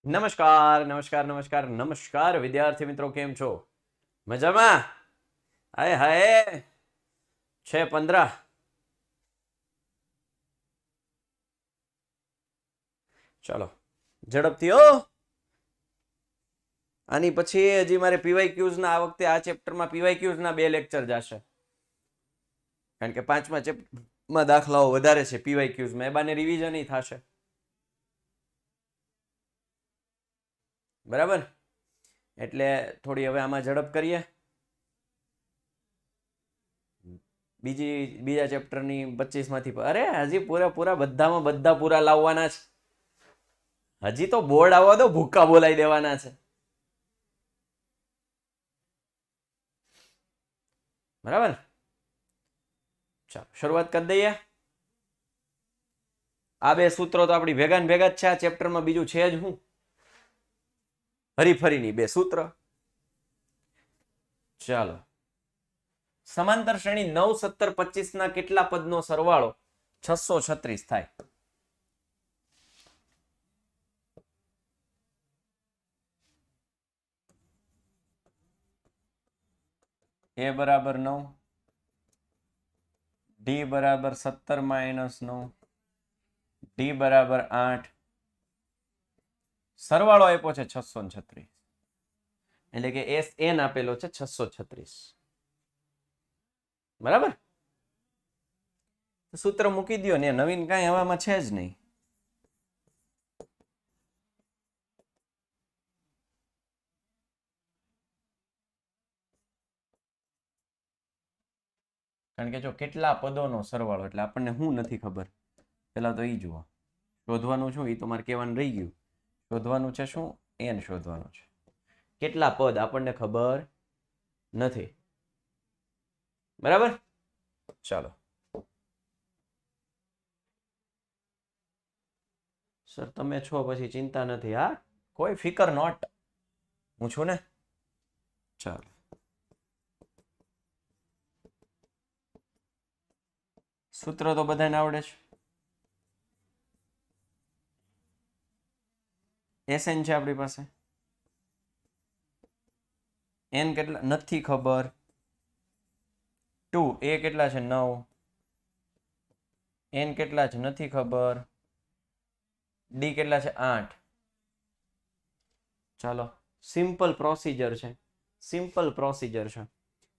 નમસ્કાર નમસ્કાર નમસ્કાર નમસ્કાર વિદ્યાર્થી મિત્રો, કેમ છો? મજામાં? હાય હાય, 6:15. ચાલો ઝડપથી હો. આની પછી હજી મારે પીવાય ના આ વખતે આ ચેપ્ટરમાં પીવાય ના 2 લેક્ચર જશે, કારણ કે 5મા ચેપ્ટરમાં દાખલાઓ વધારે છે. પીવાય માં એબાને રિવિઝન થશે, બરાબર? એટલે થોડી હવે આમાં ઝડપ કરીએ. બીજા ચેપ્ટરની 25માંથી અરે હજી પૂરા બધામાં બધા પૂરા લાવવાના છે. હજી તો બોર્ડ આવવા દો, ભૂક્કા બોલાવી દેવાના છે, બરાબર? ચાલો શરૂઆત કરી દઈએ. આ 2 સૂત્રો તો આપણી ભેગા ને ભેગા જ છે આ ચેપ્ટરમાં, બીજું છે જ હું, હરીફરીની 2 સૂત્ર. ચાલો, સમાંતર શ્રેણી 9, 17, 25 ના કેટલા પદનો સરવાળો 636 થાય? a બરાબર 9, d બરાબર 17 - 9, d બરાબર 8, સરવાળો આપ્યો છે 636, એટલે કે SN આપેલો છે 636, બરાબર? સૂત્ર મૂકી દો ને, નવીન કાંઈ હવામાં છે જ નહીં. કારણ કે જો કેટલા પદોનો સરવાળો, એટલે આપણને શું નથી ખબર, પેલા તો એ જુઓ. શોધવાનું શું, એ તો મારે કહેવાનું રહી ગયું. શોધવાનું છે શું? n શોધવાનું છે. કેટલા પદ આપણને ખબર નથી, બરાબર? ચાલો સર, તમે છો પછી ચિંતા નથી. હા, કોઈ ફિકર નોટ, હું છું ને. ચાલો, સૂત્ર તો બધાને આવડે છે. SN છે આપણી પાસે. n કેટલા નથી ખબર. 2 a કેટલા છે? 9. n કેટલા છે? નથી ખબર. d કેટલા છે? 8. ચાલો, સિમ્પલ પ્રોસીજર છે, સિમ્પલ પ્રોસીજર છે.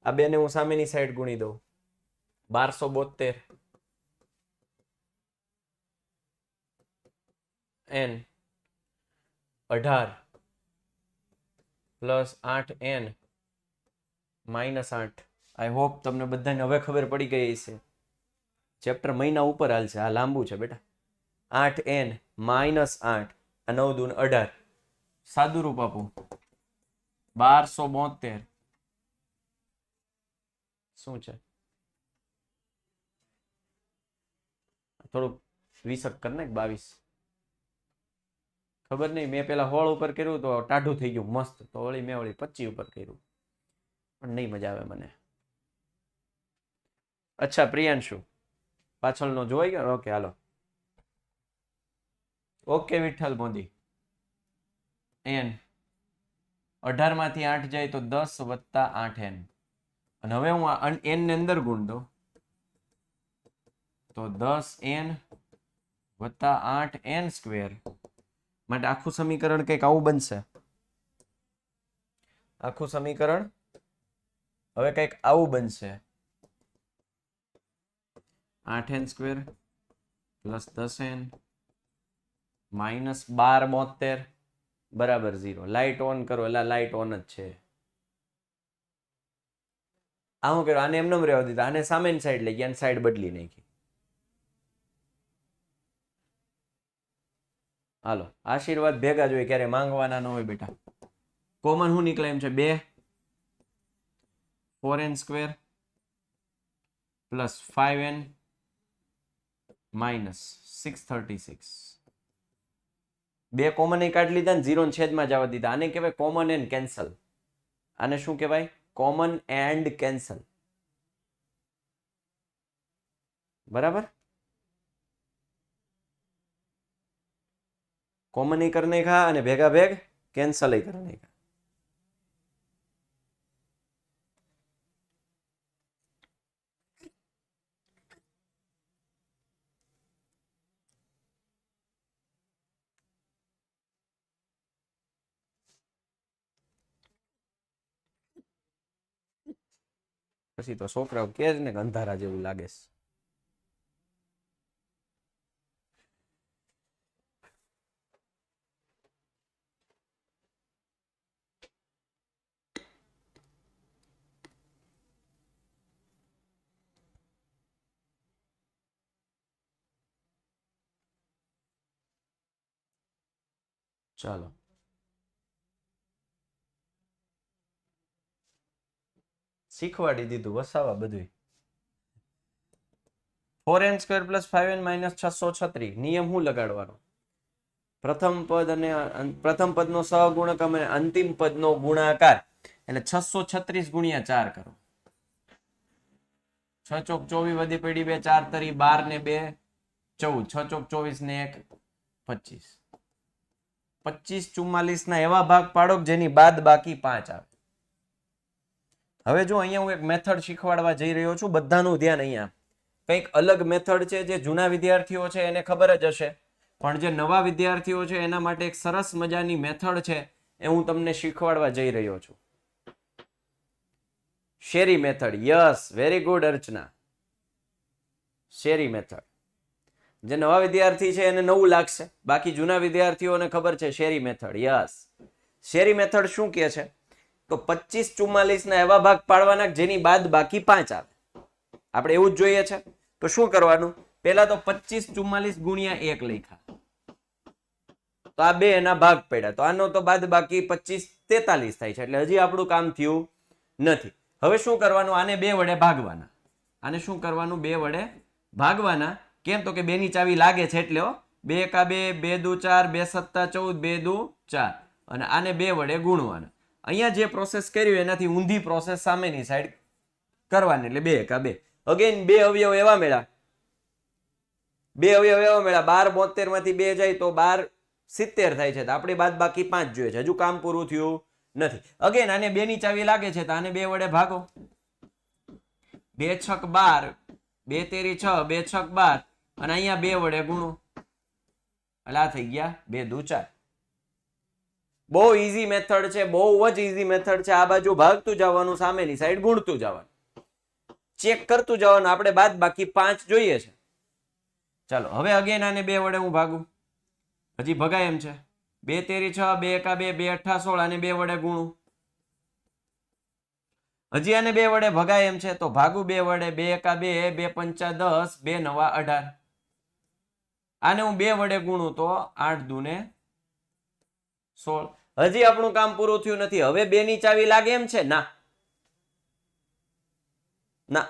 આ બેને હું સામેની સાઈડ ગુણી દઉં. 1272 n 18 plus 8n -8. I hope તમને બધાને હવે ખબર પડી ગઈ છે. ચેપ્ટર મહિના ઉપર હાલશે, આ લાંબુ છે બેટા. 8n -8, 9 દૂ 18. સાદું રૂપ આપું, 1272 શું છે? થોડુંક 20 કર ને, 22. ખબર નહીં, મેં પેલા 16 ઉપર કર્યું તો ટાઢું થઈ ગયું મસ્ત, તો વળી મેં 25 ઉપર કર્યું, પણ નહીં મજા આવે મને. અચ્છા પ્રિયાંશુ, પાછળનો જોઈ ગયો? ઓકે હાલો. ઓકે વિઠ્ઠલ મોદી. n 18 માંથી 8 જાય તો 10 + 8n, અને હવે હું n ને અંદર ગુણ દઉં તો 10n + 8n², માટે આખું સમીકરણ કંઈક આવું બનશે. આખું સમીકરણ હવે કંઈક આવું બનશે. 8n² + 10n -1272 બરાબર 0. લાઇટ ઓન કરો, એટલે લાઇટ ઓન જ છે. આ શું કર્યું? આને એમને રહેવા દીધા, આને સામેની સાઈડ લઈ ગયા, સાઈડ બદલી નાખી. હાલો, આશીર્વાદ ભેગા જોઈએ, ક્યારે માંગવાના ન હોય બેટા. કોમન શું નીકળે એમ છે? 2 4n² + 5n -636. 2 કોમન કાઢી લીધા ને 0 છેદમાં જવા દીધા. આને કહેવાય કોમન એન્ડ કેન્સલ. આને શું કહેવાય? કોમન એન્ડ કેન્સલ, બરાબર? कॉमन ही करने का અને ભેગા ભેગ કેન્સલ ही करने का. પછી તો છોકરાઓ કે જ ને અંધારા જેવું લાગે છે. ચાલો શીખવાડી દીધું વસાવા બધું. 4n² + 5n - 636 નિયમ શું લગાડવાનો? પ્રથમ પદ અને પ્રથમ પદનો સહગુણક અને અંતિમ પદનો ગુણાકાર એટલે 636 × 4 કરો. 6 ચોક 24 વધી પડી 2 4 તરી 12 ને 2 14 6 ચોક 24 ને 1 25 25 44 ના એવા ભાગ પાડો જેની બાદ બાકી 5 આવે. હવે જો અહીંયા હું એક મેથડ શીખવાડવા જઈ રહ્યો છું. બધાનું ધ્યાન અહીંયા. કંઈક અલગ મેથડ છે જે જૂના વિદ્યાર્થીઓ છે એને ખબર જ હશે, પણ જે નવા વિદ્યાર્થીઓ છે એના માટે એક સરસ મજાની મેથડ છે એ હું તમને શીખવાડવા જઈ રહ્યો છું. શેરી મેથડ. યસ, વેરી ગુડ અર્ચના. શેરી મેથડ. જે નવા વિદ્યાર્થી છે એને નવું લાગશે, બાકી જૂના વિદ્યાર્થીઓને ખબર છે શેરી મેથડ. યસ, શેરી મેથડ શું કહે છે? તો 25 44 ના એવા ભાગ પાડવાના જેની બાદ બાકી 5 આવે. આપણે એવું જ જોઈએ છે. તો શું કરવાનું? પહેલા તો 25 44 × 1 લખ્યા, તો આ બે એના ભાગ પડ્યા, તો આનો તો બાદ બાકી 25 43 થાય છે, એટલે હજી આપણું કામ થયું નથી. હવે શું કરવાનું? આને 2 વડે ભાગવાના. આને શું કરવાનું? 2 વડે ભાગવાના. કેમ? તો કે 2 ની ચાવી લાગે છે એટલે 2 × 2 2 દુ 4 2 7 14 2 દુ 4 અને આને 2 વડે ગુણવાના. અહીંયા જે પ્રોસેસ કર્યું એનાથી ઊંધી પ્રોસેસ સામેની સાઈડ કરવાની, એટલે 2 × 2. અગેન 2 અવયવ એવા મળ્યા, 2 અવયવ એવા મળ્યા 12 72 માંથી 2 જાય તો 12 70 થાય છે, તો આપણે બાદ બાકી 5 જોઈએ છે. હજુ કામ પૂરું થયું નથી. અગેન આને 2 ની ચાવી લાગે છે તો આને 2 વડે ભાગો. 2 છક 12 2 તેરી 6 2 છક 12 અને અહીંયા 2 વડે ગુણો એટલે આ થઈ ગયા 2 દુ 4. બહુ ઈઝી મેથડ છે, બહુ જ ઈઝી મેથડ છે. આ બાજુ ભાગતું જવાનું, સામેની સાઈડ ગુણતું જવાનું, ચેક કરતું જવાનું. આપણે બાદ બાકી 5 જોઈએ છે. ચાલો હવે અગેન આને 2 વડે હું ભાગું. હજી ભગાય એમ છે. 2 તેરી 6 2 × 2 2 8 16 આને 2 વડે ગુણું. હજી આને 2 વડે ભગાય એમ છે, તો ભાગું 2 વડે. 2 × 2 2 5 10 2 9 18. આને હું 2 વડે ગુણું તો 8 દુ ને 16. હજી આપણું કામ પૂરું થયું નથી. હવે 2 ની ચાવી લાગે એમ છે? ના ના.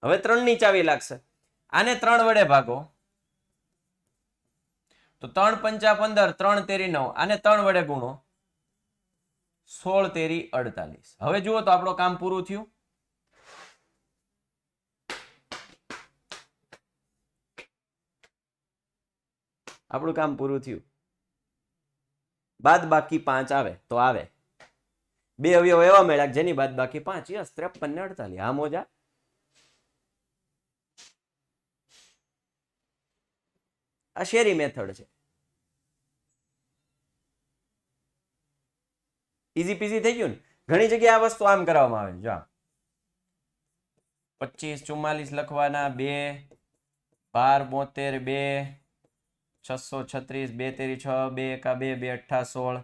હવે 3 ની ચાવી લાગશે. આને 3 વડે ભાગો તો 3 × 5 = 15 3 તેરી 9 આને 3 વડે ગુણો 16 તેરી 48. હવે જુઓ તો આપણું કામ પૂરું થયું. આપણું કામ પૂરું થયું. બાદ બાકી 5 આવે તો આવે. 2 અવયવ એવા મળ્યા જેની બાદ બાકી 5. યસ, 53 ને 48. હા મોજા. આ શેરી મેથડ છે. ઈઝી પીઝી થઈ ગયું ને. ઘણી જગ્યાએ આ વસ્તુ આમ કરવામાં આવે. જો 25 44 લખવાના, 2 12 72 2 636 2 તેરી 6 2 × 2 2 8 16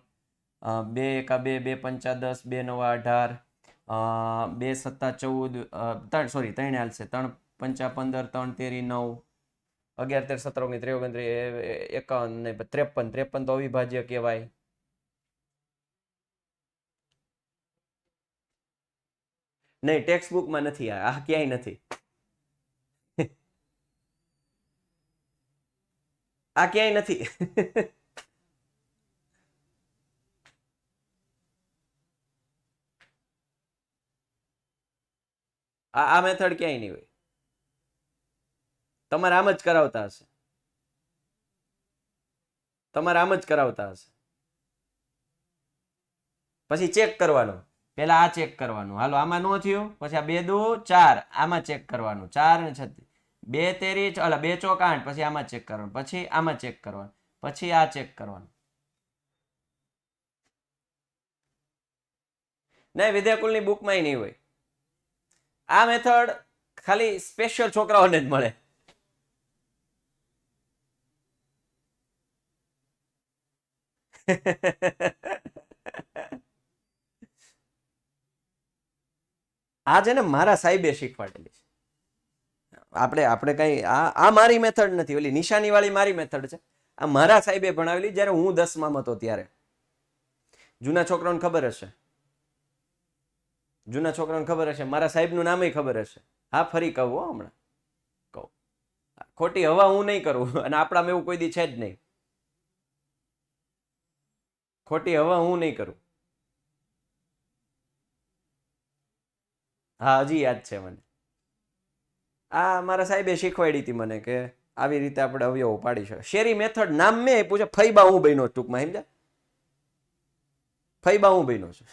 2 × 2 2 5 10 2 9 18 2 7 14 સોરી 3 હાલશે 3 5 15 3 તેરી 9 11 13 17 19 23 51 ને 53 53 તો અવિભાજ્ય કહેવાય. નહીં, ટેક્સ્ટ બુકમાં નથી. આ ક્યાંય નથી. આ ક્યાંય નથી. આ મેથડ ક્યાંય નહીં હોય. તમારે આમ જ કરાવતા હશે, તમારે આમ જ કરાવતા હશે. પછી ચેક કરવાનું, પેલા આ ચેક કરવાનું, હાલો આમાં નો થયું, પછી આ 2 દુ 4, આમાં ચેક કરવાનું, 4 ને 36, 2 તેરી 2 ચોક 8, પછી આમાં ચેક કરવાનું, પછી આમાં ચેક કરવાનું, પછી આ ચેક કરવાનું. નહીં, વિદ્યાકુલની બુકમાં નહીં હોય. આ મેથડ ખાલી સ્પેશિયલ છોકરાઓને જ મળે. આ છે ને મારા સાહેબે શીખવાડેલી છે. આપણે કઈ આ મારી મેથડ નથી, ઓલી નિશાની વાળી મારી મેથડ છે. આ મારા સાહેબે ભણાવેલી જ્યારે હું 10માં હતો ત્યારે. જૂના છોકરાઓને ખબર હશે, જૂના છોકરાઓને ખબર હશે, મારા સાહેબનું નામ ખબર હશે. હા, ફરી કહું હમણાં કહું, ખોટી હવા હું નહીં કરું, અને આપણામાં એવું કોઈ દી છે જ નહીં. ખોટી હવા હું નહીં કરું. હા, હજી યાદ છે મને. આ મારા સાહેબે શીખવાડી હતી મને કે આવી રીતે આપણે અવયવો પાડી શકે. શેરી મેથડ નામ મેં પૂછે, ફૈબા હું બન્યો ટૂંકમાં, સમજ્યા? ફૈબા હું બન્યો છું.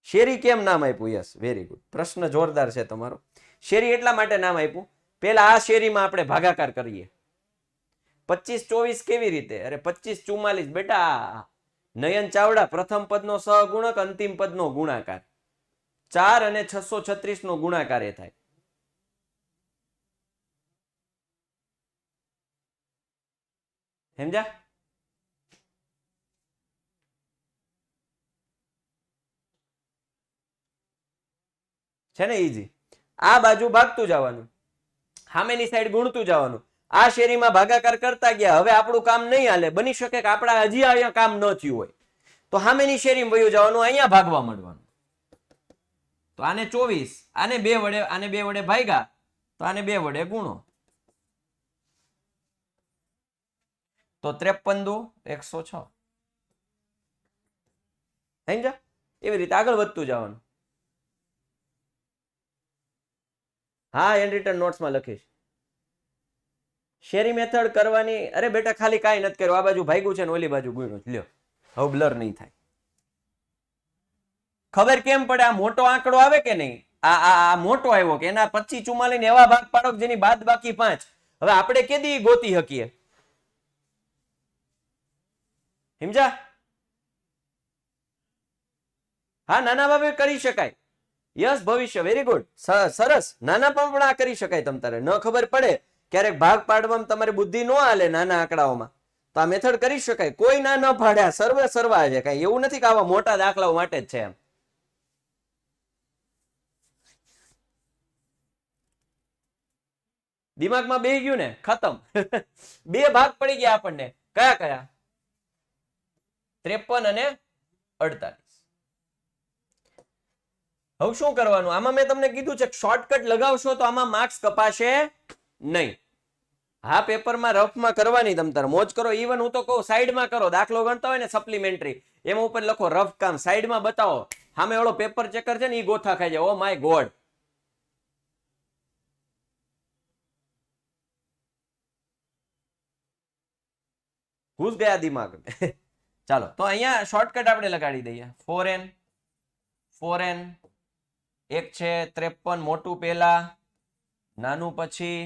શેરી કેમ નામ આપ્યું? યસ, વેરી ગુડ, પ્રશ્ન જોરદાર છે તમારો. શેરી એટલા માટે નામ આપ્યું, પેલા આ શેરીમાં આપણે ભાગાકાર કરીએ. 25 24 કેવી રીતે? અરે 25 44 બેટા, નયન ચાવડા પ્રથમ પદનો સહગુણક, અંતિમ પદનો ગુણાકાર, 4 અને 636 નો ગુણાકાર એ થાય. સમજ્યા? છે ને ઈઝી. આ બાજુ ભાગતું જવાનું, સામેની સાઈડ ગુણતું જવાનું. આ શેરીમાં ભાગાકાર કરતા ગયા, હવે આપણું કામ નહીં હાલે. બની શકે કે આપણા હજી અહીંયા કામ ન થયું હોય, તો સામેની શેરીમાં વયું જવાનું, અહીંયા ભાગવા માંડવાનું. તો આને 24, આને 2 વડે, આને 2 વડે ભાગ્યા, તો આને 2 વડે ગુણો, તો 53 દુ 106. સમજ્યા? એવી રીતે આગળ વધતું જવાનું. હા, એન્ડ રિટર્ન નોટ્સમાં લખીશ. શેરી મેથડ કરવાની. અરે બેટા, ખાલી કાંઈ નથી કર્યું, આ બાજુ ભાગ્યું છે ને ઓલી બાજુ ગુણ્યું. લ્યો, હવે બ્લર નહીં થાય. ખબર કેમ પડે? આ મોટો આંકડો આવે કે નહીં, આ મોટો આવ્યો કે એના 25 44 ને એવા ભાગ પાડો જેની બાદ બાકી 5. હવે આપણે કેદી ગોતી શકીએ? સમજા? હા, નાના બાબે કરી શકાય. યસ, ભવિષ્ય, વેરી ગુડ, સરસ. નાના પણ આ કરી શકાય. તમ તારે ન ખબર પડે, ક્યારેક ભાગ પાડવામાં તમારી બુદ્ધિ ન હાલે નાના આંકડાઓમાં, તો આ મેથડ કરી શકાય. કોઈ ના ન પાડ્યા, સર્વે સર્વા છે. કઈ એવું નથી કે આવા મોટા દાખલાઓ માટે જ છે એમ. દિમાગમાં બેહી ગયું ને? ખતમ. 2 ભાગ પડી ગયા આપણને. કયા કયા? 53 અને 48. હવે શું કરવાનું? આમાં મેં તમને કીધું છે શોર્ટકટ લગાવશો તો આમાં માર્ક્સ કપાશે નહીં. હા, પેપરમાં રફમાં કરવાની, તમ તારે મોજ કરો. ઇવન હું તો કહું સાઈડમાં કરો. દાખલો ગણતા હોય ને સપ્લિમેન્ટરી, એમાં ઉપર લખો રફ કામ, સાઈડમાં બતાવો. સામે ઓલો પેપર ચેકર છે ને, એ ગોથા ખાઈ જાય. ઓ માય ગોડ, ઘૂસ ગયા દિમાગ. ચાલો, તો અહીંયા શોર્ટકટ આપણે લગાડી દઈએ. 4n એક છે 53, મોટું પેલા, નાનું પછી,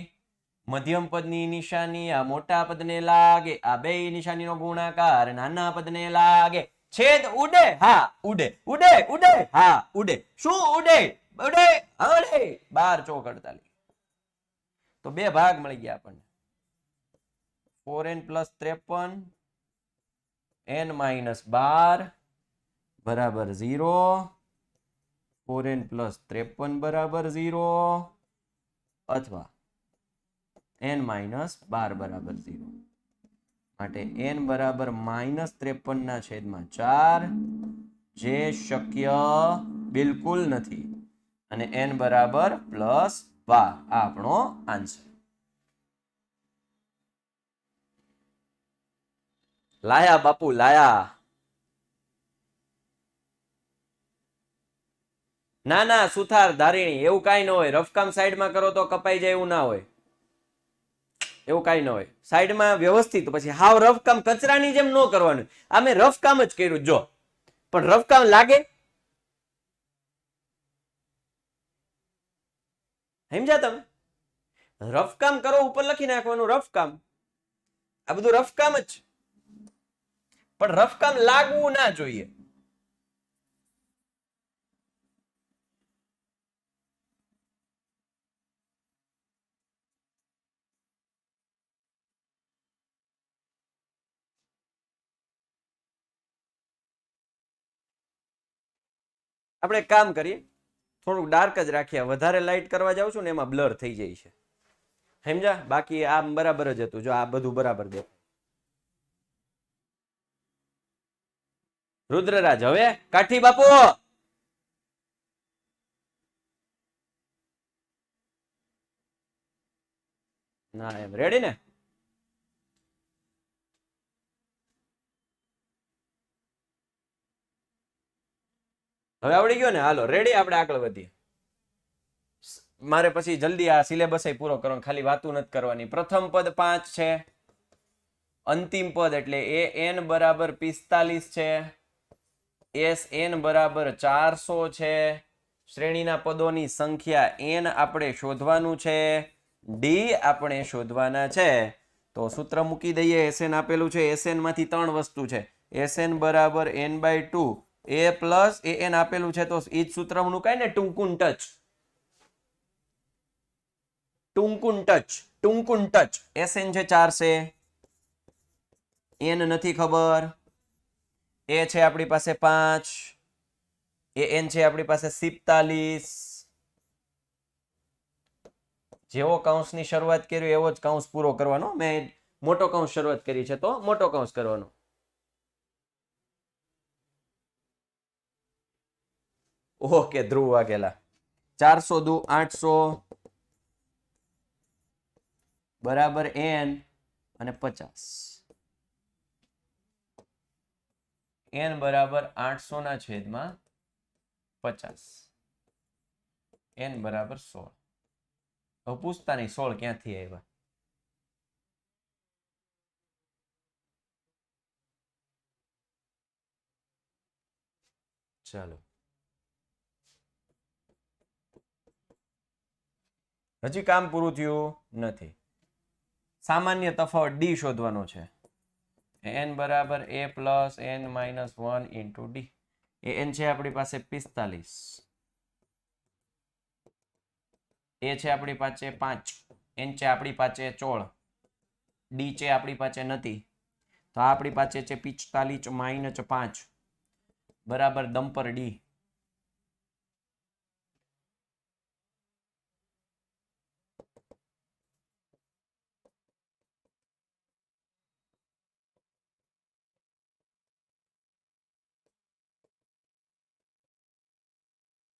મધ્યમ પદની નિશાની આ મોટા પદને લાગે, આ બે નિશાનીનો ગુણાકાર નાના પદને લાગે. છેદ ઉડે? હા ઉડે. ઉડે ઉડે? હા ઉડે. શું ઉડે? ઉડે ઉડે. 12 ચોક 48. તો 2 ભાગ મળી ગયા આપણને. 4n + 53 n - 12 બરાબર 0. 4n + 53 = 0, અથવા n - 12 બરાબર 0. માટે n બરાબર -53 ના છેદમાં 4, જે શક્ય બિલકુલ નથી, અને n બરાબર +12. આ આપણો આન્સર. લાયા બાપુ લાયા. ના ના સુથાર ધારીણી એવું કાંઈ ન હોય. રફકામ સાઈડમાં કરો તો કપાઈ જાય એવું ના હોય. એવું કાંઈ ન હોય. સાઈડમાં વ્યવસ્થિત પછી હાવ રફ કામ કચરાની જેમ ન કરવાનું. આ મેં રફ કામ જ કર્યું જો, પણ રફ કામ લાગે સમજ્યા તમે? રફ કામ કરો ઉપર લખી નાખવાનું રફ કામ. આ બધું રફ કામ જ, પણ રફ કામ લાગવું ના જોઈએ. આપણે એક કામ કરીએ, થોડુંક ડાર્ક જ રાખીએ. વધારે લાઇટ કરવા જાઉં છું ને એમાં બ્લર થઈ જાય છે, સમજ્યા? બાકી આમ બરાબર જ હતું. જો આ બધું બરાબર દે. રુદ્રરાજ હવે કાઠી બાપુ ના એમ રેડી ને? હવે આવડી ગયો ને? હાલો રેડી, આપણે આગળ વધીએ. મારે પછી જલ્દી આ સિલેબસ પૂરો કરવાનો, ખાલી વાતું નથી કરવાની. પ્રથમ પદ 5 છે, અંતિમ પદ એટલે એ n બરાબર 45 છે, એસ n બરાબર 400 છે. શ્રેણીના પદોની સંખ્યા n આપણે શોધવાનું છે, ડી આપણે શોધવાના છે. તો સૂત્ર મૂકી દઈએ. એસએન આપેલું છે, એસએન માંથી 3 વસ્તુ છે. એસએન બરાબર n/2 એ પ્લસ એન આપેલું છે, તો એ જ સૂત્ર મુકાય ને, ટૂંકું ટચ. ટૂંકું ટચ, ટૂંકું ટચ. એસએન છે 4 છે, n નથી ખબર. એ છે આપણી પાસે 5, એન છે આપણી પાસે 47. જેવો કૌંસની શરૂઆત કરી એવો જ કૌંસ પૂરો કરવાનો. મેં મોટો કૌંસ શરૂઆત કરી છે તો મોટો કૌંસ કરવાનો. ઓકે ધ્રુવ વાઘેલા. 400 દુ 800 બરાબર n અને 50. n બરાબર 800 ના છેદમાં 50, n બરાબર 16. હવે પૂછતા નહીં 16 ક્યાંથી આવ્યા. ચાલો હજી કામ પૂરું થયું નથી. સામાન્ય તફાવત ડી શોધવાનો છે. n બરાબર a plus n minus 1 into D. n છે આપણી પાસે 45, એ છે આપણી પાસે 5, n છે આપણી પાસે 16, ડી છે આપણી પાસે નથી, તો આપણી પાસે છે 45 માઇનસ 5 બરાબર દંપર ડી.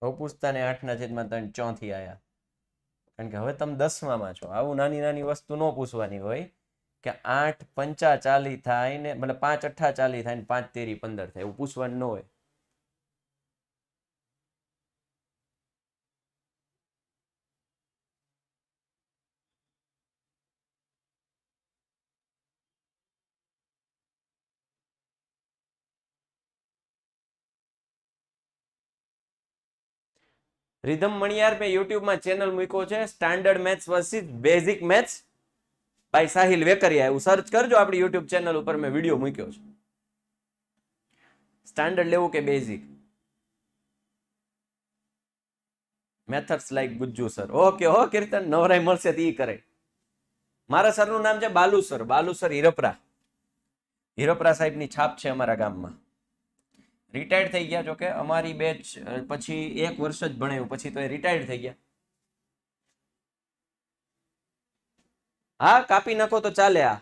હવે પૂછતા ને 8 ના છેદમાં 3 ચોથી આયા. કારણ કે હવે તમે 10માં છો. આવું નાની નાની વસ્તુ ન પૂછવાની હોય કે 8 પંચા 40 થાય ને, મતલબ 5 અઠ્ઠા 40 થાય ને 5 તેરી 15 થાય, એવું પૂછવાનું ન હોય. રિધમ મણિયાર મેં યુટ્યુબમાં ચેનલ મૂક્યો છે, standard maths versus basic maths by Sahil Vekariya. એવું સર્ચ કરજો, આપણી યુટ્યુબ ચેનલ ઉપર મેં વિડીયો મૂક્યો છે. સ્ટાન્ડર્ડ લેવું કે basic? Methods like Gujju sir. Okay હો કીર્તન, નવરાઈ મળશે તો ઈ કરે. મારા સરનું નામ છે બાલુ સર, બાલુ સર હિરપરા. હિરપરા સાહેબની છાપ છે અમારા ગામમાં. રિટાયર્ડ થઈ ગયા, જોકે અમારી બેચ પછી 1 વર્ષ જ ભણાયું, પછી તો એ રિટાયર્ડ થઈ ગયા. હા કાપી નાખો તો ચાલે. આ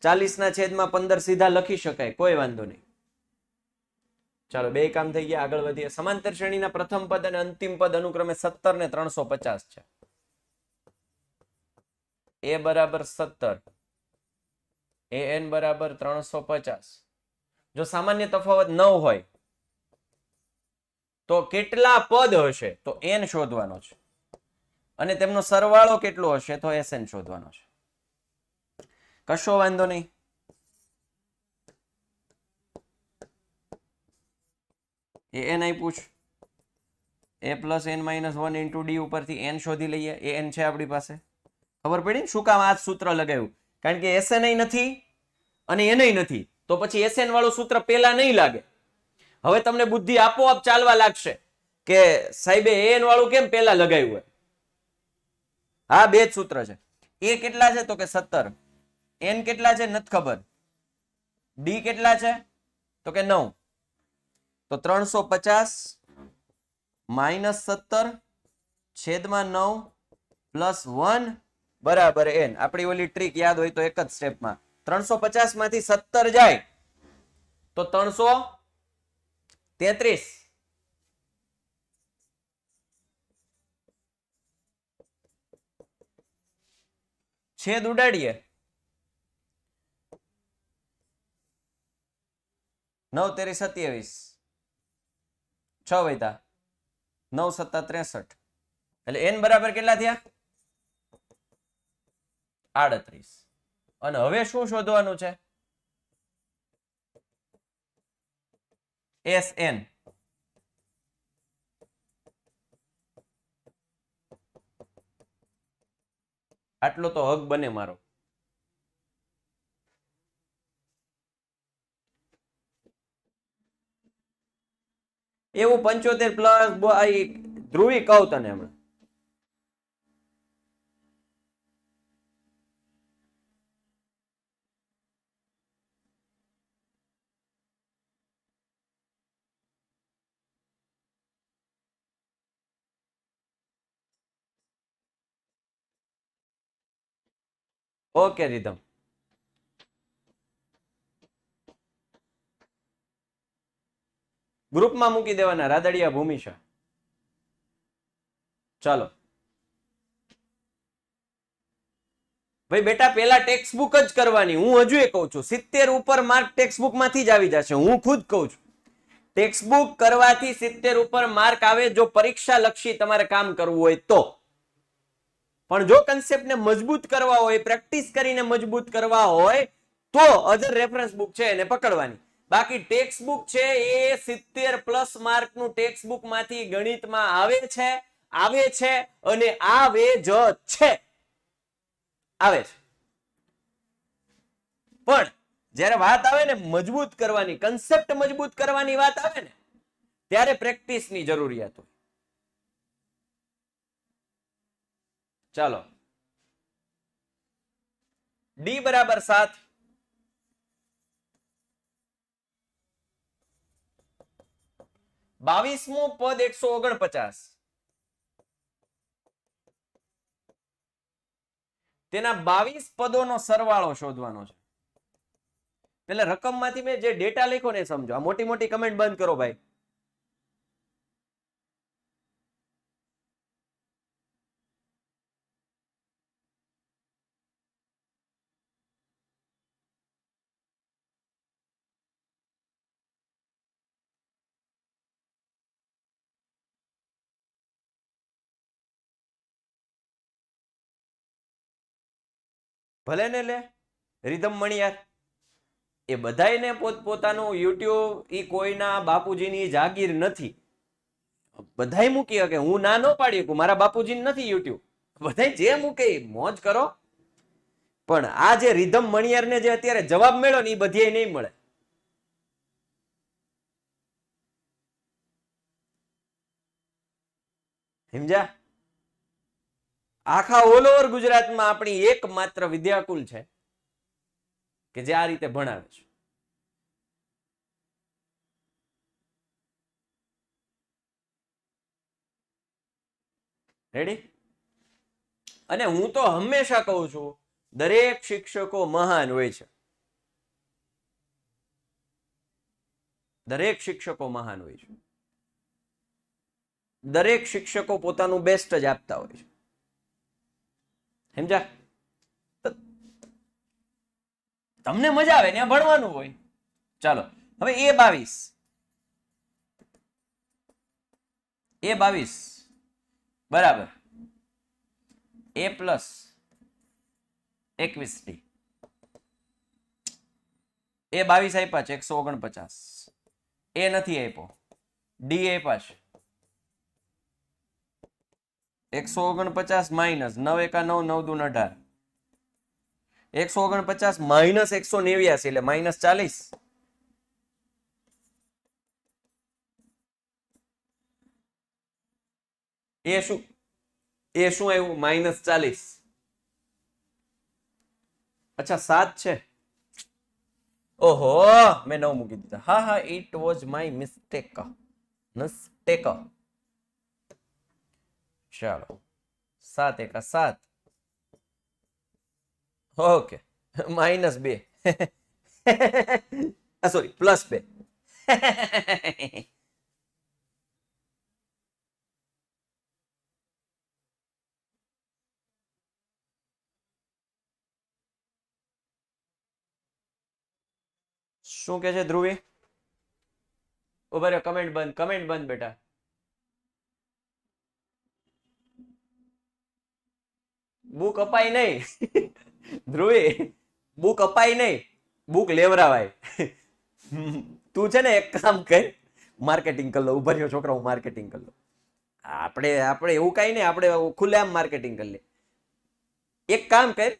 40 ના છેદમાં 15 સીધા લખી શકાય, કોઈ વાંધો નહીં. ચાલો બે કામ થઈ ગયા, આગળ વધીએ. સમાંતર શ્રેણીના પ્રથમ પદ અને અંતિમ પદ અનુક્રમે 17 ને 350 છે. એ બરાબર 17, an બરાબર 350. જો સામાન્ય તફાવત 9 હોય તો કેટલા પદ હશે? તો n શોધવાનો છે અને તેમનો સરવાળો કેટલો હશે? તો sn શોધવાનો છે. કશો વાંધો નહીં. an આપ્યું છે a plus n minus 1 into D ઉપરથી n શોધી લઈએ. an છે આપણી પાસે. ખબર પડી શું કામ આ સૂત્ર લગાવ્યું? કારણ કે sn નથી અને n નથી, તો પછી sn વાળું સૂત્ર પેલા નહીં લાગે. હવે તમને બુદ્ધિ આપોઆપ ચાલવા લાગશે કે સાહેબે an વાળું કેમ પેલા લગાવ્યું? હા, બે જ સૂત્ર છે. a કેટલા છે? તો કે 17. n કેટલા છે? નથી ખબર. d કેટલા છે? તો કે 9. તો 350 માઇનસ 17 છેદમાં 9 પ્લસ 1 બરાબર n. આપણી ઓલી ટ્રીક યાદ હોય તો એક જ સ્ટેપમાં 350 માંથી 17 જાય તો 333. છેદ ઉડાડીએ 9 તેરી 27, 6 વૈતા 9 સત્તા 63. એટલે n બરાબર કેટલા થયા? 38. અને હવે શું શોધવાનું છે? sn. આટલો તો હક બને મારો. એવું 75 પ્લસ ધ્રુવી કહું તને હમણાં. Okay rhythm. ગ્રુપમાં મૂકી દેવાના રાદડિયા ભૂમિશા. ચાલો ભાઈ બેટા, પેલા ટેક્સ્ટ બુક જ કરવાની. હું હજુ એ કહું છું 70 ઉપર માર્ક ટેક્સ્ટ બુક માંથી જ આવી જશે. હું ખુદ કહું છું ટેક્સ્ટ બુક કરવાથી 70 ઉપર માર્ક આવે જો પરીક્ષા લક્ષી તમારે કામ કરવું હોય તો. પણ જો કન્સેપ્ટને મજબૂત કરવા હોય, પ્રેક્ટિસ કરીને મજબૂત કરવા હોય તો અધર રેફરન્સ બુક છે એને પકડવાની. બાકી ટેક્સ્ટ બુક છે એ 70 પ્લસ માર્ક નું ટેક્સ્ટ બુક માંથી ગણિતમાં આવે છે અને આવે જ છે. આવે છે. પણ જ્યારે વાત આવે ને મજબૂત કરવાની, કન્સેપ્ટ મજબૂત કરવાની વાત આવે ને ત્યારે પ્રેક્ટિસની જરૂરિયાત હોય. ચાલો ડી બરાબર 7. બાવીસમું પદ 149. તેના 22 પદોનો સરવાળો શોધવાનો છે. પેલા રકમમાંથી મેં જે ડેટા લખ્યો ને સમજો. આ મોટી મોટી કમેન્ટ બંધ કરો ભાઈ. ભલે ને લે રીધમ મણિયાર, એ બધાયને પોતપોતાનું યુટ્યુબ ઈ કોઈના બાપુજીની જાગીર નથી. બધાય મૂકી શકે. હું ના ન પાડી શકું, મારા બાપુજી નથી યુટ્યુબ. બધાય જે મૂકે મોજ કરો. પણ આ જે રીધમ મણિયારને જે અત્યારે જવાબ મળ્યો ને એ બધી નહીં મળે. સમજ્યા? આખા ઓલ ઓવર ગુજરાતમાં આપણી એકમાત્ર વિદ્યાકુલ છે કે જે આ રીતે ભણાવે છે. રેડી? અને હું તો હંમેશા કહું છું દરેક શિક્ષકો મહાન હોય છે. દરેક શિક્ષકો મહાન હોય છે. દરેક શિક્ષકો પોતાનું બેસ્ટ જ આપતા હોય છે. સમજ્યા? તમને મજા આવે ત્યાં ભણવાનું હોય. ચાલો હવે A22 બરાબર A પ્લસ 21D. A22 આપ્યા છે 149. એ નથી આપ્યો. ડી આપ્યા છે 149 માઇનસ 9 એકા 9 9 દુ 18. 149 માઇનસ 189 એટલે માઇનસ 40. એ શું આવ્યું? માઇનસ 40. અચ્છા 7 છે. ઓહો મેં 9 મૂકી દીધા. હા ઇટ વોઝ માય મિસ્ટેક. ચાલો 7 એકા 7. Okay minus 2 sorry plus 2. શું કે છે ધ્રુવી? ઉભા રહ્યો, કમેન્ટ બંધ બેટા. બુક અપાય નહીં ધ્રુવી, બુક અપાય નહીં, બુક લેવરાવાય. તું છે ને એક કામ કર, માર્કેટિંગ કરી લો. ઉભા રહ્યો છોકરા, હું માર્કેટિંગ કરી લો. આપણે એવું કઈ નહીં, આપણે ખુલ્લેઆમ માર્કેટિંગ કરી લે. એક કામ કર,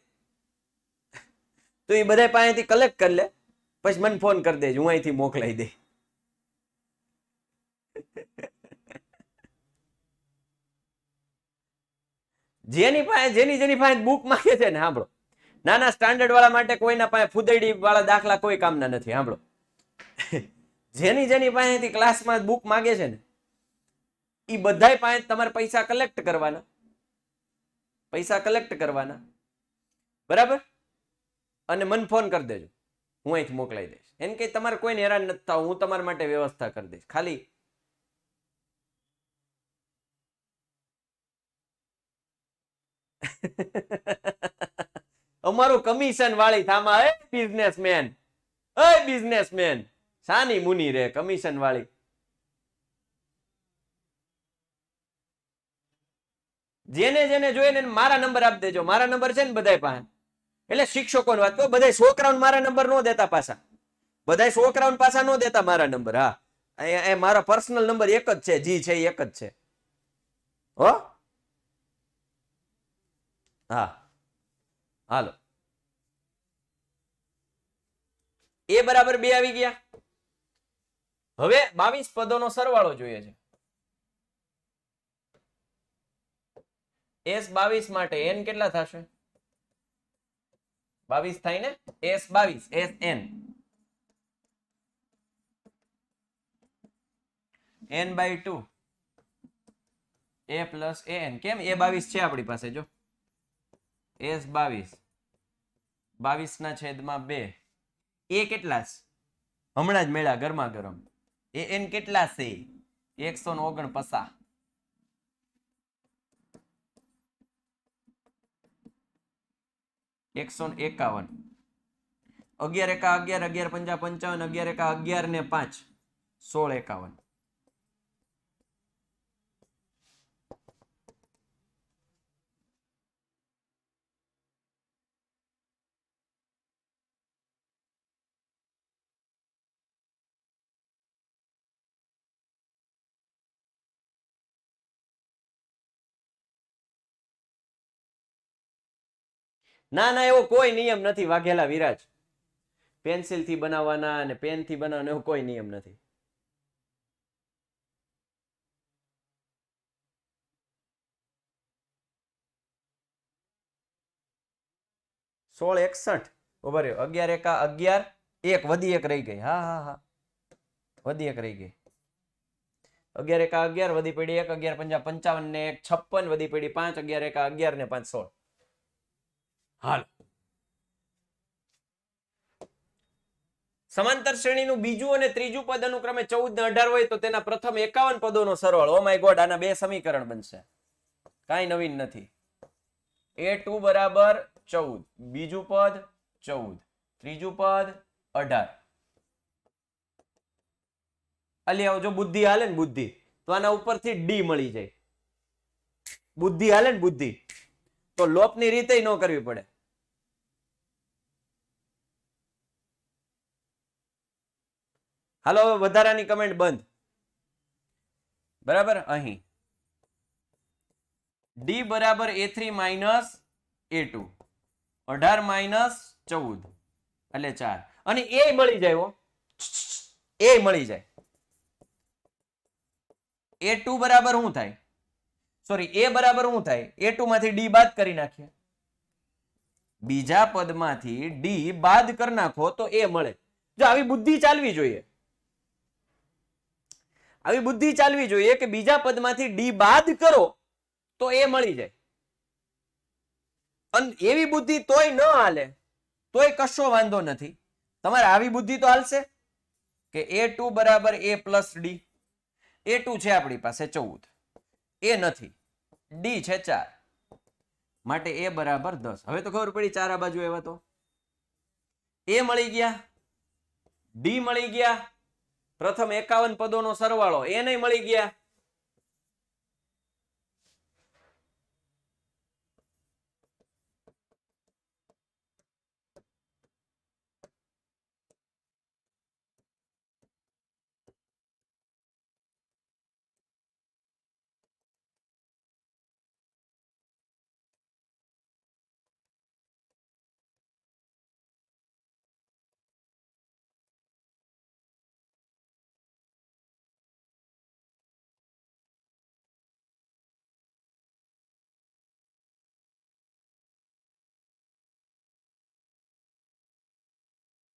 તું એ બધા પાસેથી કલેક્ટ કરી લે, પછી મને ફોન કરી દેજો, હું અહીંથી મોકલાઈ દે. જેની પાસે બુક માંગે છે ને, સાંભળો, નાના સ્ટાન્ડર્ડ વાળા માટે કોઈના પાસે ફુદડી વાળા દાખલા કોઈ કામના નથી. સાંભળો, જેની પાસેથી ક્લાસમાં બુક માંગે છે ને, એ બધાય પાસે તમારે પૈસા કલેક્ટ કરવાના, બરાબર? અને મને ફોન કરી દેજો, હું અહીંથી મોકલાઈ દઈશ. એને કઈ તમારે કોઈને હેરાન નથી થવું, હું તમારા માટે વ્યવસ્થા કરી દઈશ. ખાલી અમારું કમિશન વાળી થામા. બિઝનેસમેન સાની મુની રે, કમિશન વાળી. જેને જોઈએ ને મારા નંબર આપી દેજો. મારા નંબર છે ને બધા પાસે. એટલે શિક્ષકોની વાત કહો, બધા છોકરાઓને મારા નંબર નો દેતા પાછા. બધા છોકરાઓને પાછા નો દેતા મારા નંબર. હા, એ મારા પર્સનલ નંબર એક જ છે, જી છે એક જ છે. હો હા, હાલો. એ બરાબર 2 આવી ગયા. હવે 22 પદોનો સરવાળો જોઈએ છે. S22 માટે n કેટલા થશે? 22 થાય ને? S22 Sn n/2 a plus an. કેમ? A22 છે આપણી પાસે. જો S22 22/2. એ કેટલા છે? હમણાં જ મેળા ગરમા ગરમ. an કેટલા છે? 149. ₹151. 11 એકા 11, 11 પંજા 55, 11 એકા 11 ને 5 1651. ના એવો કોઈ નિયમ નથી વાઘેલા વિરાજ. પેન્સિલ થી બનાવવાના અને પેન થી બનાવવાના એવો કોઈ નિયમ નથી. 1661. ઉભા રહ્યો. 11 એકા 11, 1 વધી 1 રહી ગઈ. હા વધી 1 રહી ગઈ. 11 એકા 11 વધી પડી 1, 11 પંજા 55 ને 1 56 વધી પડી 5, 11 એકા 11 ને 5 16. હાલ, સમાંતર શ્રેણીનું બીજું અને ત્રીજું પદ અનુક્રમે 14 ને 18 હોય તો તેના પ્રથમ 51 પદોનો સરવાળો. ઓ માય ગોડ, આના 2 સમીકરણ બનશે. કાંઈ નવીન નથી. A2 બરાબર 14, બીજું પદ 14, ત્રીજું પદ 18. અલી આવો જો બુદ્ધિ હાલે ને બુદ્ધિ તો આના ઉપરથી ડી મળી જાય. બુદ્ધિ હાલે ને બુદ્ધિ તો લોપની રીતે ન કરવી પડે. હાલો હવે વધારાની કમેન્ટ બંધ. બરાબર અહીં ડી બરાબર A3 માઇનસ A2 18 માઇનસ 14 એટલે 4 અને એ મળી જાય. એ મળી જાય. A2 બરાબર શું થાય? સોરી એ બરાબર શું થાય? A2 માંથી ડી બાદ કરી નાખીએ. બીજા પદમાંથી ડી બાદ કરી નાખો તો એ મળે. જો આવી બુદ્ધિ ચાલવી જોઈએ. આવી બુદ્ધિ ચાલવી જોઈએ કે બીજા પદમાંથી ડી બાદ કરો તો એ મળી જાય. અને એવી બુદ્ધિ તોય ન હાલે તોય કશો વાંધો નથી. તમારે આવી બુદ્ધિ તો હાલશે કે A2 બરાબર A પ્લસ ડી. A2 છે આપણી પાસે 14, એ નથી, ડી છે 4 માટે એ બરાબર 10. હવે તો ખબર પડી 4 આ બાજુ આવ્યા તો એ મળી ગયા, ડી મળી ગયા, પ્રથમ 51 પદોનો સરવાળો એ નહીં મળી ગયા.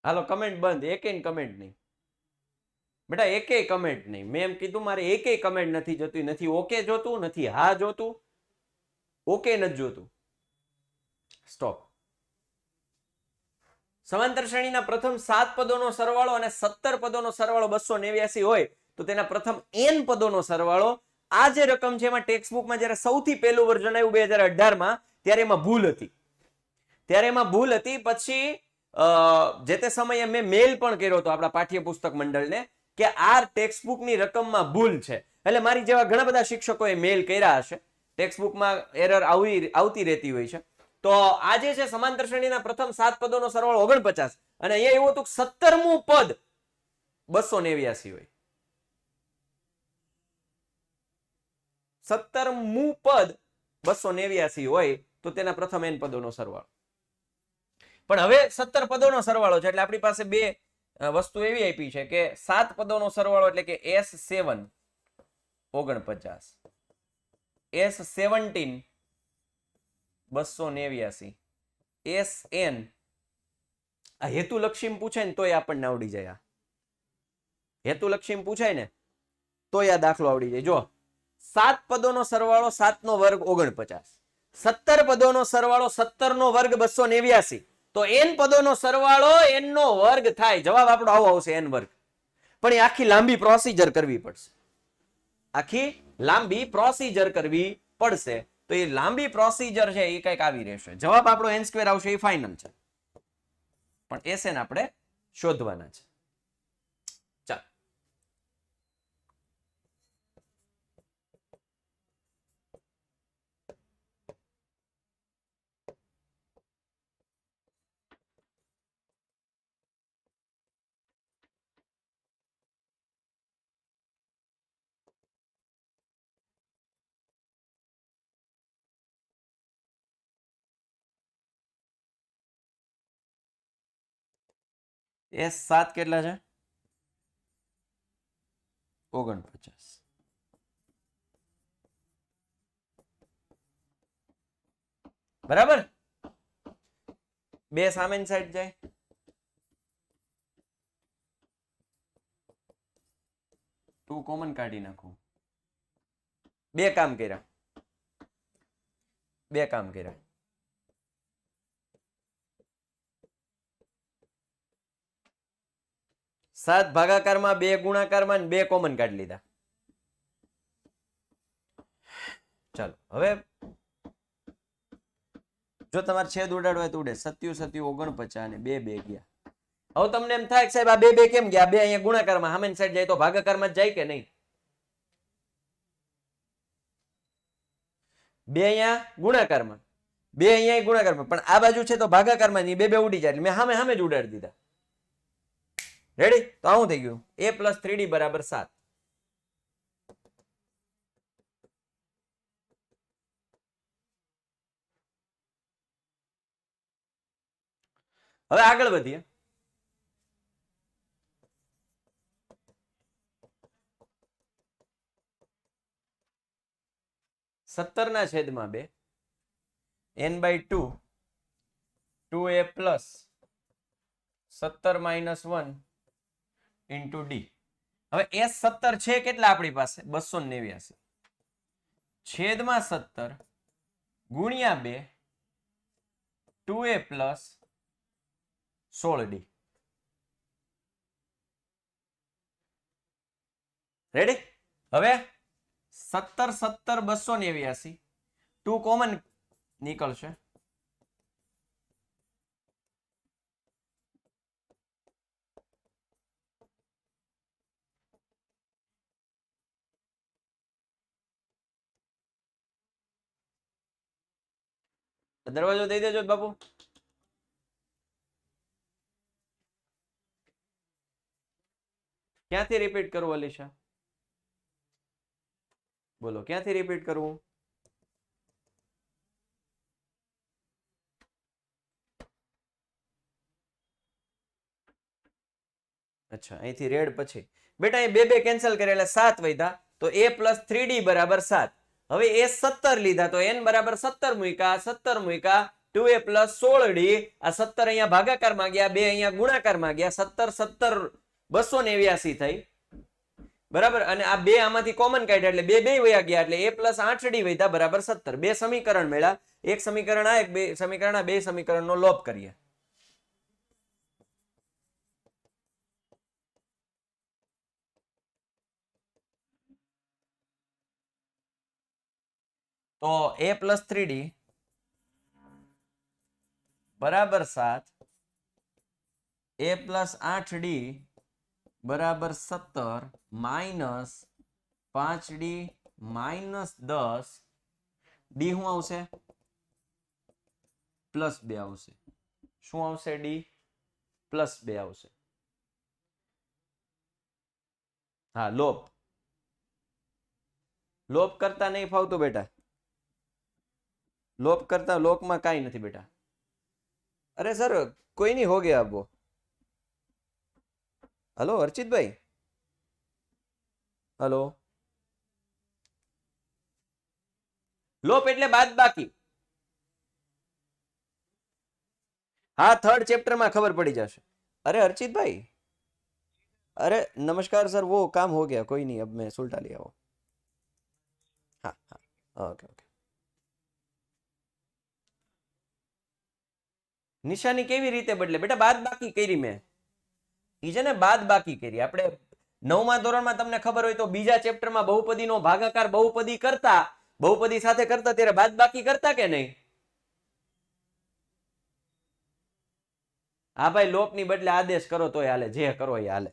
હાલો કમેન્ટ બંધ. એકેય કમેન્ટ નહીં બેટા, એકેય કમેન્ટ નહીં. મેં એમ કીધું મારે એકેય કમેન્ટ નથી જોતી. નથી ઓકે જોતું, નથી હા જોતું, ઓકે નથી જોતું. સ્ટોપ. સમાંતર શ્રેણીના પ્રથમ 7 પદોનો સરવાળો અને 17 પદોનો સરવાળો 289 હોય તો તેના પ્રથમ n પદોનો સરવાળો, આ જે રકમ છે એમાં ટેક્સ્ટબુકમાં જ્યારે સૌથી પહેલું વર્ઝન આવ્યું 2018 માં ત્યારે એમાં ભૂલ હતી. પછી જે તે સમયે મેં મેલ પણ કર્યો હતો આપણા પાઠ્યપુસ્તક મંડળને કે આ ટેક્સ્ટબુકની રકમમાં ભૂલ છે. એટલે મારી જેવા ઘણા બધા શિક્ષકોએ મેલ કર્યા હશે. ટેક્સ્ટબુકમાં એરર આવતી રહેતી હોય છે. તો આજે છે સમાંતર શ્રેણીના પ્રથમ 7 પદોનો સરવાળો 49 અને અહીંયા એવું હતું 17મું પદ 289 હોય. 17મું પદ 289 હોય તો તેના પ્રથમ n પદોનો સરવાળો. પણ હવે 17 પદોનો સરવાળો છે એટલે આપણી પાસે બે વસ્તુ એવી આપી છે કે 7 પદોનો સરવાળો એટલે કે S7 49, S17 289, SN આ હેતુલક્ષી પૂછે ને તોય આપણને આવડી જાય. આ હેતુલક્ષી પૂછાય ને તોય આ દાખલો આવડી જાય. જો 7 પદોનો સરવાળો 7 નો વર્ગ 49, 17 પદોનો સરવાળો 17 નો વર્ગ 289 તો n પદોનો સરવાળો n નો વર્ગ થાય. જવાબ આપણો આવો આવશે n વર્ગ. પણ એ આખી લાંબી પ્રોસિજર કરવી પડશે. આખી લાંબી પ્રોસિજર કરવી પડશે. તો એ લાંબી પ્રોસિજર છે એ કઈક આવી રહેશે. જવાબ આપણો n² આવશે એ ફાઇનલ છે. પણ SN આપણે શોધવાના છે. ચાલો S7 કેટલા છે? 49. બરાબર. બે સામેની સાઈડ જાય. તું કોમન કાઢી નાખું. બે કામ કર્યા. 7 ભાગાકારમાં 2 ગુણાકારમાં 2 કોમન કાઢી લીધા. ચાલો હવે જો તમારે છેદ ઉડાડવા તો ઉડે. 7 7 49 અને 2 2 ગયા. હવે તમને એમ થાય કે સાહેબ આ બે બે કેમ ગયા? બે અહીંયા ગુણાકારમાં સામેની સાઈડ જાય તો ભાગાકારમાં જ જાય કે નહીં? બે અહીંયા ગુણાકારમાં, બે અહીંયા ગુણાકારમાં, પણ આ બાજુ છે તો ભાગાકારમાં બે બે ઉડી જાય એટલે મેં સામે સામે જ ઉડાડી દીધા. રેડી? તો આવું થઈ ગયું a + 3d = 7. હવે આગળ વધીએ. સત્તર ના છેદમાં 2 n/2 2a + 17 - 1 * d. હવે s 17 છે કેટલા આપણી પાસે? 289 છેદમાં 17 ગુણ્યા 2 2a + 16d. રેડી? હવે 17 17 289 2 કોમન નીકળશે. દરવાજો દઈ દેજો બાપુ. ક્યાંથી રિપીટ કરવું અલીશા? બોલો ક્યાંથી રિપીટ કરવું? અચ્છા, અહીંથી રેડ પછી બેટા અહીં બે બે કેન્સલ કરે એટલે 7 વધ્યા તો a + 3d = 7. હવે a 17 લીધા તો n = 17 મૂક્યા, 17 મૂક્યા 2a + 16d. આ 17 અહીંયા ભાગાકારમાં ગયા, 2 અહીંયા ગુણાકારમાં ગયા, 17 17 289 થઈ. બરાબર? અને આ બે આમાંથી કોમન કાઢ્યા એટલે બે બે વયા ગયા એટલે a + 8d વધ્યા બરાબર 17. બે સમીકરણ મળ્યા, એક સમીકરણ આ, એક બે સમીકરણ આ, બે સમીકરણનો લોપ કરીએ. તો a + 3d બરાબર 7, a + 8d બરાબર 17 માઇનસ 5d માઇનસ 10 d શું આવશે? +2 આવશે. શું આવશે? d +2 આવશે. હા, લોપ કરતા નહીં ફાવતું બેટા. લોપ કરતા લોકમાં કાંઈ નથી બેટા. અરે સર કોઈ નહીં હો ગયા આપો. Hello અર્ચિતભાઈ, hello. લોપ એટલે બાદબાકી. હા, 3rd ચેપ્ટરમાં ખબર પડી જશે. अरे अर्चित भाई, अरे नमस्कार सर, वो काम हो गया, कोई नहीं, अब मैं सुलटा लिया वो. हाँ हाँ, ओके ओके. નિશાની કેવી રીતે બદલે બેટા? બાદ બાકી કરી મેં. ઈ છે ને બાદ બાકી કરી. આપણે 9મા ધોરણમાં તમને ખબર હોય તો બીજા ચેપ્ટરમાં બહુપદીનો ભાગાકાર બહુપદી કરતા, બહુપદી સાથે કરતા ત્યારે બાદ બાકી કરતા કે નહીં? હા ભાઈ, લોપની બદલે આદેશ કરો તોય હાલે, જે કરો એ હાલે.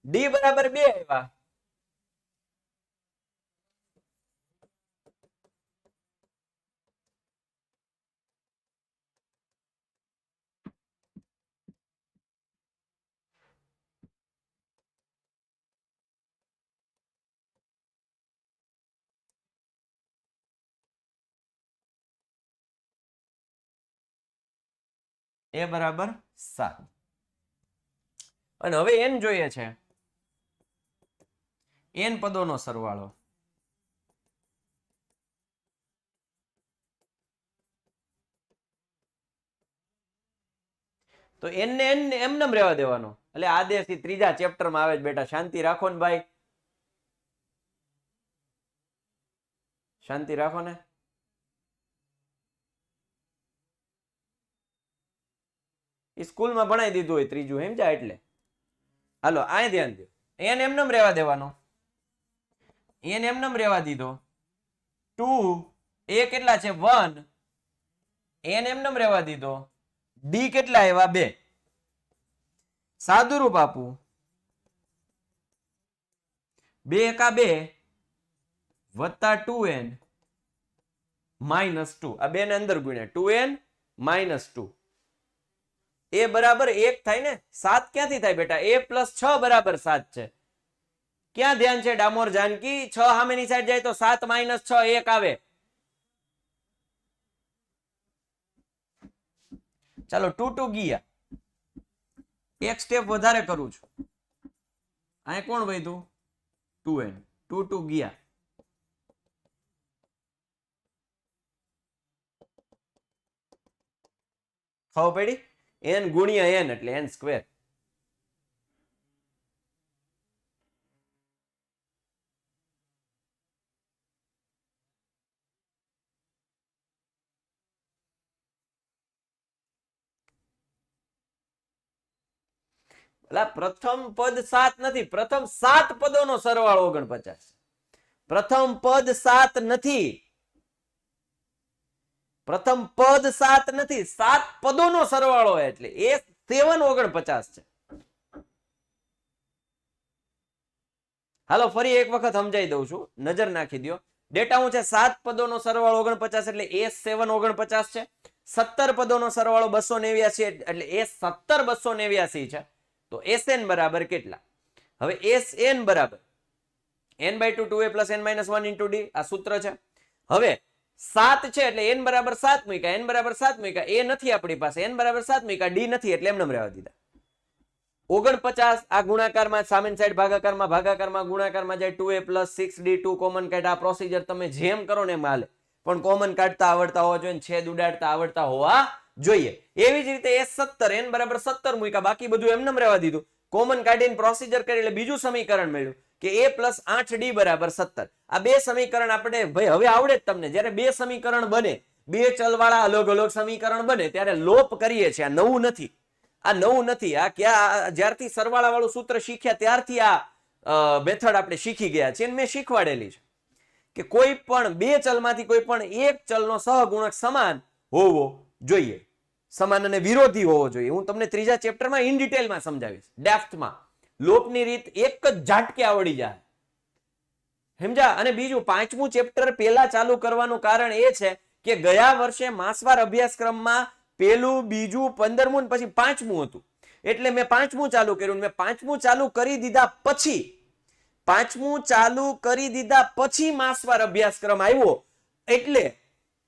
ડી બરાબર 2 આવ્યા. એ બરાબર 7. અને હવે n જોઈએ છે. n પદોનો સરવાળો. તો n ને n એમનેમ રહેવા દેવાનો. એટલે આદેશથી 3જા ચેપ્ટરમાં આવે જ બેટા. શાંતિ રાખો ને ભાઈ, શાંતિ રાખો ને. સ્કૂલમાં ભણાઈ દીધું હોય ત્રીજું, સમજા? એટલે હાલો આ ધ્યાન દો. n એમનેમ રહેવા દેવાનો. n એમનેમ રહેવા દીધો. 2 a કેટલા છે? 1. n એમનેમ રહેવા દીધો. d કેટલા આવ્યા? 2. સાદુરૂપ આપું 2 એકા 2 વત્તા 2n માઇનસ 2 આ બે ને અંદર ગુણ્યા 2n માઇનસ 2 એ બરાબર 1 થાય ને 7 ક્યાંથી થાય બેટા a પ્લસ 6 બરાબર 7 છે ક્યાં ધ્યાન છે ડામોર જાનકી 6 સામેની સાઈડ જાય તો 7 માઇનસ 6 1 આવે ચાલો 2 2 ગયા એક સ્ટેપ વધારે કરું છું અહીં કોણ વધ્યું 2n 2 2 ગયા ખબર પડી n ગુણ્યા n એટલે n સ્ક્વેર પ્રથમ પદ 7 નથી પ્રથમ 7 પદોનો સરવાળો 49 પ્રથમ પદ 7 નથી પ્રથમ પદ 7 નથી 7 પદોનો સરવાળો એટલે એ 7 49 છે હાલો ફરી એક વખત સમજાઈ દઉં છું નજર નાખી દો ડેટા હું છે 7 પદોનો સરવાળો 49 એટલે એ 7 49 છે 17 પદોનો સરવાળો 289 એટલે એ 17 289 છે તો Sn બરાબર કેટલા હવે Sn બરાબર n by 2 2a plus n minus 1 into d આ સૂત્ર છે હવે 7 છે એટલે n બરાબર 7 મૂક્યા n બરાબર 7 મૂક્યા એ નથી આપણી પાસે n બરાબર 7 મૂક્યા d નથી એટલે એમને રહેવા દીધા 49 આ ગુણાકારમાં સામેની સાઈડ ભાગાકારમાં ગુણાકારમાં જાય 2a plus 6d 2 કોમન કાઢ આ પ્રોસીજર તમે જેમ કરો ને એમ હાલે પણ કોમન કાઢતા આવડતા હોવા જોઈએ છેદ ઉડાડતા આવડતા હોવા જોઈએ એવી જ રીતે S17 n બરાબર 17 મૂક્યા બાકી બધું એમને રહેવા દીધું કોમન કાઢીને પ્રોસીજર કરી એટલે બીજું સમીકરણ મળ્યું કે a plus 8d બરાબર 17 આ બે સમીકરણ આપણે ભાઈ હવે આવડે જ તમને જ્યારે બે સમીકરણ બને બે ચલવાળા અલગ અલગ સમીકરણ બને ત્યારે લોપ કરીએ છીએ આ નવું નથી આ ક્યાં જ્યારથી સરવાળા વાળું સૂત્ર શીખ્યા ત્યારથી આ મેથડ આપણે શીખી ગયા છે મેં શીખવાડેલી છે કે કોઈ પણ બે ચલમાંથી કોઈ પણ એક ચલનો સહગુણક સમાન હોવો જોઈએ સમાન અને વિરોધી હોવો જોઈએ હું તમને ત્રીજા ચેપ્ટરમાં ઇન ડિટેલમાં સમજાવીશ ડેપ્થમાં લોપની રીત એક જ ઝાટકે આવડી જાય સમજા અને બીજું પાંચમું ચેપ્ટર પહેલા ચાલુ કરવાનું કારણ એ છે કે ગયા વર્ષે માસવાર અભ્યાસક્રમમાં પેલું બીજું 15મું પછી 5મું હતું એટલે મેં 5મું ચાલુ કર્યું મેં 5મું ચાલુ કરી દીધા પછી માસવાર અભ્યાસક્રમ આવ્યો એટલે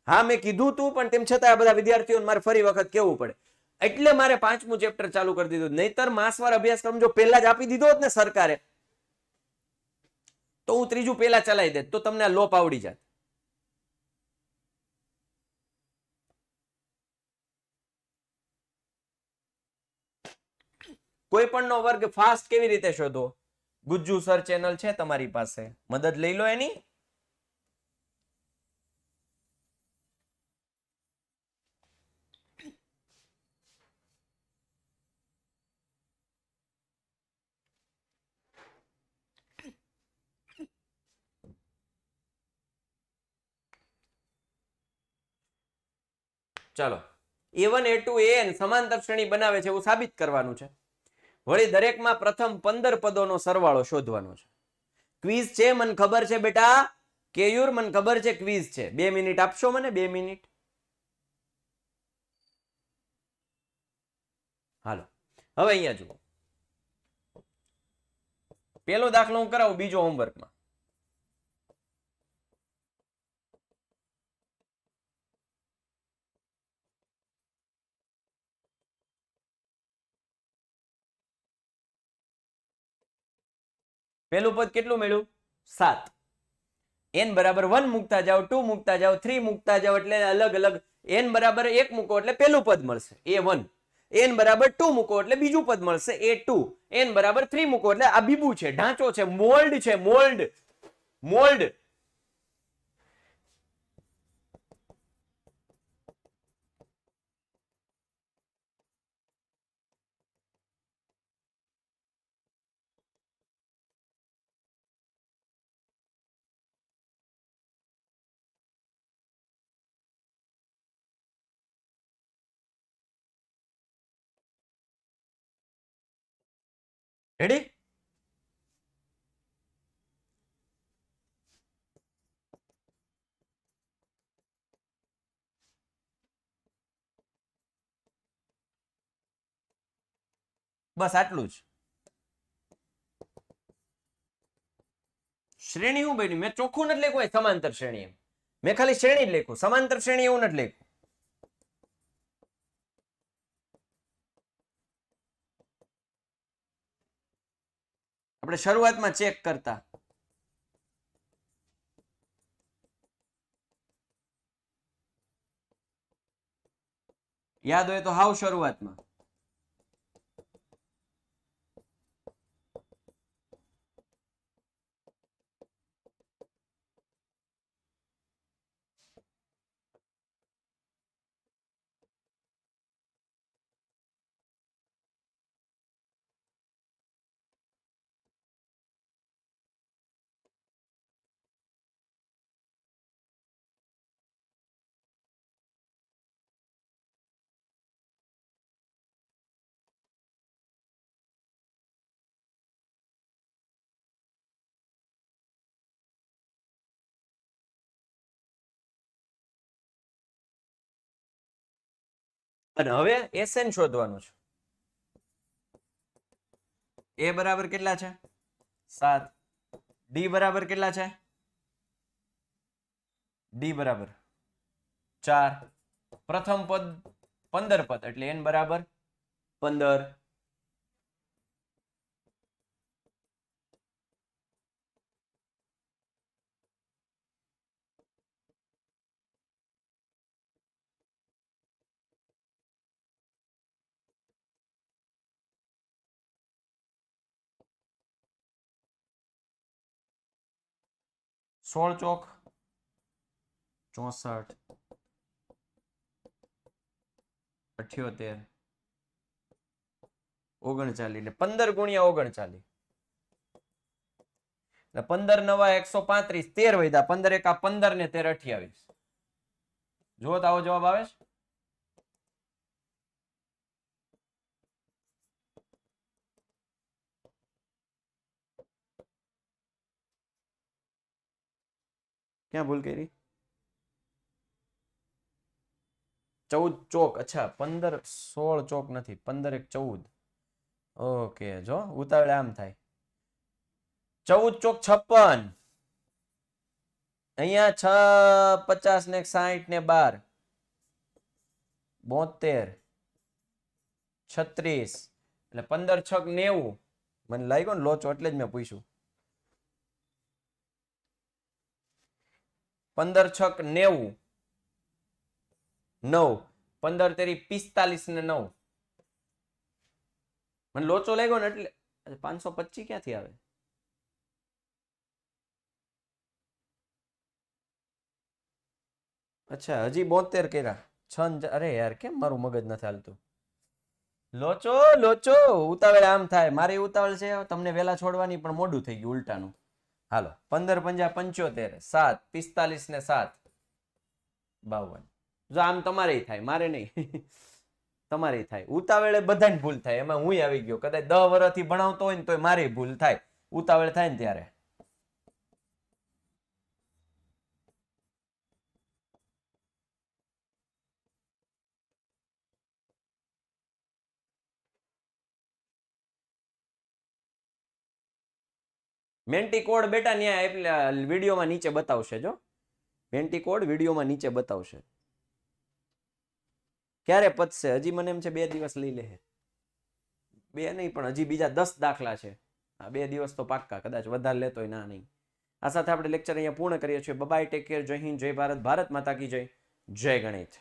હા મેં કીધું તું પણ તેમ છતાં આ બધા વિદ્યાર્થીઓને મારે ફરી વખત કહેવું પડે એટલે મારે 5મું ચેપ્ટર ચાલુ કરી દીધું નહીતર માસવાર અભ્યાસક્રમ જો પહેલા જ આપી દીધો હોત ને સરકારે તો હું ત્રીજું પહેલા ચલાવી દેત તો તમને આ લોપ આવડી જાત કોઈ પણનો વર્ગ ફાસ્ટ કેવી રીતે શોધો ગુજ્જુ સર ચેનલ છે તમારી પાસે મદદ લઈ લો એની ચાલો a1 a2 an સમાંતર શ્રેણી બનાવે છે એવું સાબિત કરવાનું છે વળી દરેકમાં પ્રથમ 15 પદોનો સરવાળો શોધવાનો છે ક્વિઝ છે મને ખબર છે બેટા કેયુર મને ખબર છે ક્વિઝ છે 2 મિનિટ આપશો મને 2 મિનિટ હાલો હવે અહીંયા જુઓ પેલો દાખલો હું કરાવું બીજો હોમવર્કમાં પેલું પદ કેટલું મળ્યું 7 n બરાબર 1 મૂકતા જાઓ 2 મૂકતા જાઓ 3 મૂકતા જાઓ એટલે અલગ અલગ n બરાબર 1 મૂકો એટલે પેલું પદ મળશે a1 n બરાબર 2 મૂકો એટલે બીજું પદ મળશે a2 n બરાબર 3 મૂકો એટલે આ બીબુ છે ઢાંચો છે મોલ્ડ રેડી? બસ આટલું જ. શ્રેણી શું બની? મેં ચોખ્ખું નથી લખ્યું સમાંતર શ્રેણી એમ. મેં ખાલી શ્રેણી જ લખ્યું, સમાંતર શ્રેણી એવું નથી લખ્યું. આપણે શરૂઆતમાં ચેક કરતા. યાદ હોય તો હાવ શરૂઆતમાં. અને હવે SN શોધવાનું છે. એ બરાબર કેટલા છે? 7. ડી બરાબર કેટલા છે? ડી બરાબર 4. પ્રથમ પદ 15 પદ એટલે n બરાબર 15. સોળ ચોક 64, 78, 39 ને 15 ગુણ્યા 39 15 નવા 135, 13 વધ્યા, 15 એકા 15 ને 13 28. જુઓ તો આવો જવાબ આવે છે. ક્યાં ભૂલ કરી? 14 ચોક. અચ્છા 15 16 ચોક નથી, 15 એક 14. ઓકે, જો ઉતાવળે આમ થાય. 14 ચોક 56. અહીંયા 6 50 ને 60 ને 12 72 36 એટલે 15 છક 90. મને લાગ્યો ને લોચો એટલે જ મેં પૂછ્યું. 15 છક 90, 9, 15 તેરી 45 ને 9. મને લોચો લાગ્યો ને એટલે 525 ક્યાંથી આવે? અચ્છા હજી 72 કર્યા. અરે યાર કેમ મારું મગજ નથી હાલતું? લોચો લોચો ઉતાવળ આમ થાય. મારી ઉતાવળ છે તમને વેલા છોડવાની, પણ મોડું થઈ ગયું ઉલટાનું. હાલો 15 5 75, 7 45 ને 7 52. જો આમ તમારે થાય, મારે નહીં. તમારે થાય. ઉતાવળે બધાને ભૂલ થાય, એમાં હું આવી ગયો. કદાચ 10 વર્ષથી ભણાવતો હોય ને તો મારે ભૂલ થાય. ઉતાવળ થાય ને ત્યારે. મેન્ટી કોડ બેટા ન્યા વિડીયોમાં નીચે બતાવશે. જો મેન્ટી કોડ વિડીયોમાં નીચે બતાવશે. ક્યારે પતશે? હજી મને એમ છે 2 દિવસ લઈ લે. 2 નહીં પણ હજી બીજા 10 દાખલા છે. 2 દિવસ તો પાક્કા, કદાચ વધારે લેતોય ના નહીં. આ સાથે આપણે લેક્ચર અહીંયા પૂર્ણ કરીએ છીએ. બાય, ટેક કેર, જય હિન્દ, જય ભારત, ભારત માતા કી જય, જય ગણેશ.